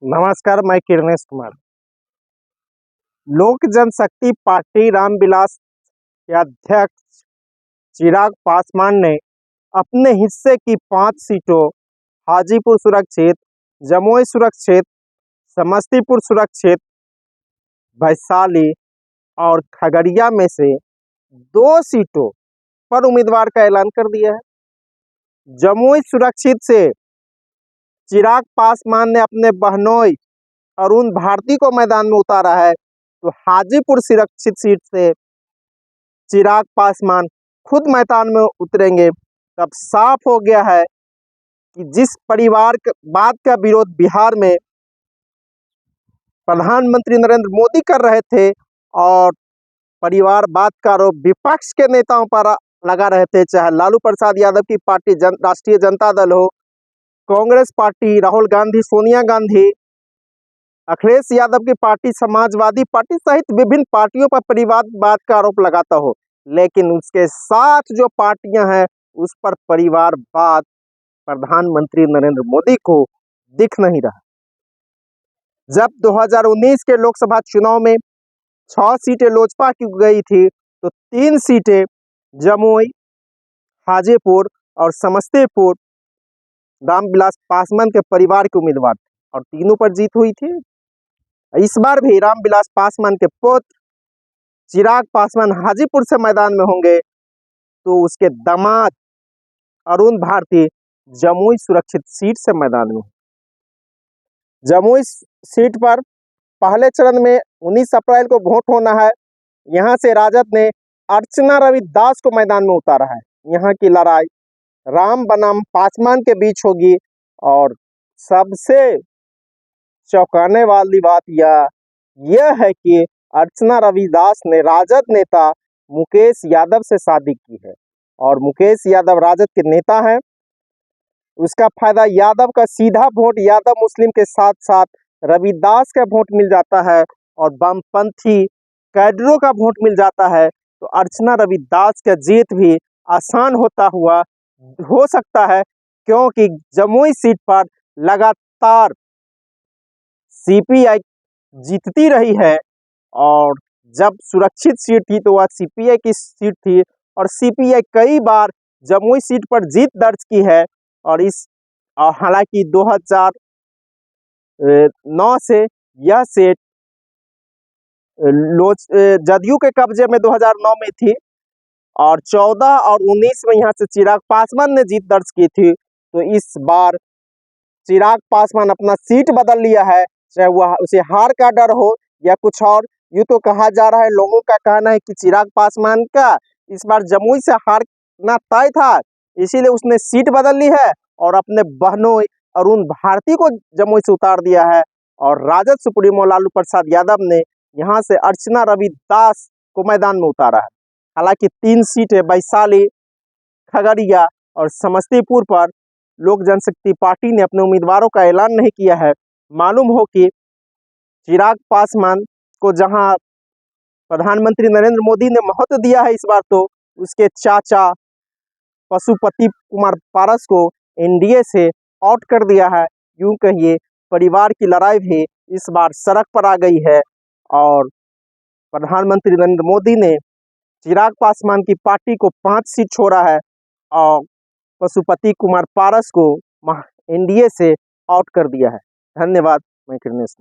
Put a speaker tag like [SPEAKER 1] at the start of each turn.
[SPEAKER 1] नमस्कार, मैं किरणेश कुमार। लोक जनशक्ति पार्टी रामविलास के अध्यक्ष चिराग पासवान ने अपने हिस्से की 5 सीटों हाजीपुर सुरक्षित, जमुई सुरक्षित, समस्तीपुर सुरक्षित, वैशाली और खगड़िया में से 2 सीटों पर उम्मीदवार का ऐलान कर दिया है। जमुई सुरक्षित से चिराग पासवान ने अपने बहनोई अरुण भारती को मैदान में उतारा है, तो हाजीपुर सुरक्षित सीट से चिराग पासवान खुद मैदान में उतरेंगे। तब साफ हो गया है कि जिस परिवारवाद का विरोध बिहार में प्रधानमंत्री नरेंद्र मोदी कर रहे थे और परिवारवाद का आरोप विपक्ष के नेताओं पर लगा रहे थे, चाहे लालू प्रसाद यादव की पार्टी राष्ट्रीय जनता दल हो, कांग्रेस पार्टी, राहुल गांधी, सोनिया गांधी, अखिलेश यादव की पार्टी, समाजवादी पार्टी सहित विभिन्न पार्टियों पर परिवारवाद का आरोप लगाता हो, लेकिन उसके साथ जो पार्टियां हैं उस पर परिवारवाद प्रधानमंत्री नरेंद्र मोदी को दिख नहीं रहा। जब 2019 के लोकसभा चुनाव में 6 सीटें लोजपा की गई थी, तो 3 सीटें जमुई, हाजीपुर और समस्तीपुर रामविलास पासवान के परिवार के उम्मीदवार थे और तीनों पर जीत हुई थी। इस बार भी रामविलास पासवान के पुत्र चिराग पासवान हाजीपुर से मैदान में होंगे, तो उसके दामाद अरुण भारती जमुई सुरक्षित सीट से मैदान में। जमुई सीट पर पहले चरण में 19 अप्रैल को वोट होना है। यहां से राजद ने अर्चना रविदास को मैदान में उतारा है। यहां की लड़ाई राम बनाम पासवान के बीच होगी और सबसे चौंकाने वाली बात यह है कि अर्चना रविदास ने राजद नेता मुकेश यादव से शादी की है और मुकेश यादव राजद के नेता हैं। उसका फायदा यादव का सीधा वोट यादव मुस्लिम के साथ साथ रविदास का वोट मिल जाता है और वामपंथी कैडरों का वोट मिल जाता है, तो अर्चना रविदास का जीत भी आसान होता हुआ हो सकता है, क्योंकि जमुई सीट पर लगातार सीपीआई जीतती रही है और जब सुरक्षित सीट थी तो वह सीपीआई की सीट थी और सीपीआई कई बार जमुई सीट पर जीत दर्ज की है। और इस हालांकि 2009 से यह सीट जदयू के कब्जे में 2009 में थी और 14 और 19 में यहाँ से चिराग पासवान ने जीत दर्ज की थी। तो इस बार चिराग पासवान अपना सीट बदल लिया है, चाहे वह उसे हार का डर हो या कुछ और। यूँ तो कहा जा रहा है, लोगों का कहना है कि चिराग पासवान का इस बार जमुई से हारना तय था, इसीलिए उसने सीट बदल ली है और अपने बहनों अरुण भारती को जमुई से उतार दिया है। और राजद सुप्रीमो लालू प्रसाद यादव ने यहाँ से अर्चना रविदास को मैदान में उतारा है। हालांकि 3 सीटें वैशाली, खगड़िया और समस्तीपुर पर लोक जनशक्ति पार्टी ने अपने उम्मीदवारों का ऐलान नहीं किया है। मालूम हो कि चिराग पासवान को जहां प्रधानमंत्री नरेंद्र मोदी ने महत्व दिया है, इस बार तो उसके चाचा पशुपति कुमार पारस को एनडीए से आउट कर दिया है। यूं कहिए परिवार की लड़ाई भी इस बार सड़क पर आ गई है और प्रधानमंत्री नरेंद्र मोदी ने चिराग पासवान की पार्टी को 5 सीट छोड़ा है और पशुपति कुमार पारस को एनडीए से आउट कर दिया है। धन्यवाद। मैं किरणेश।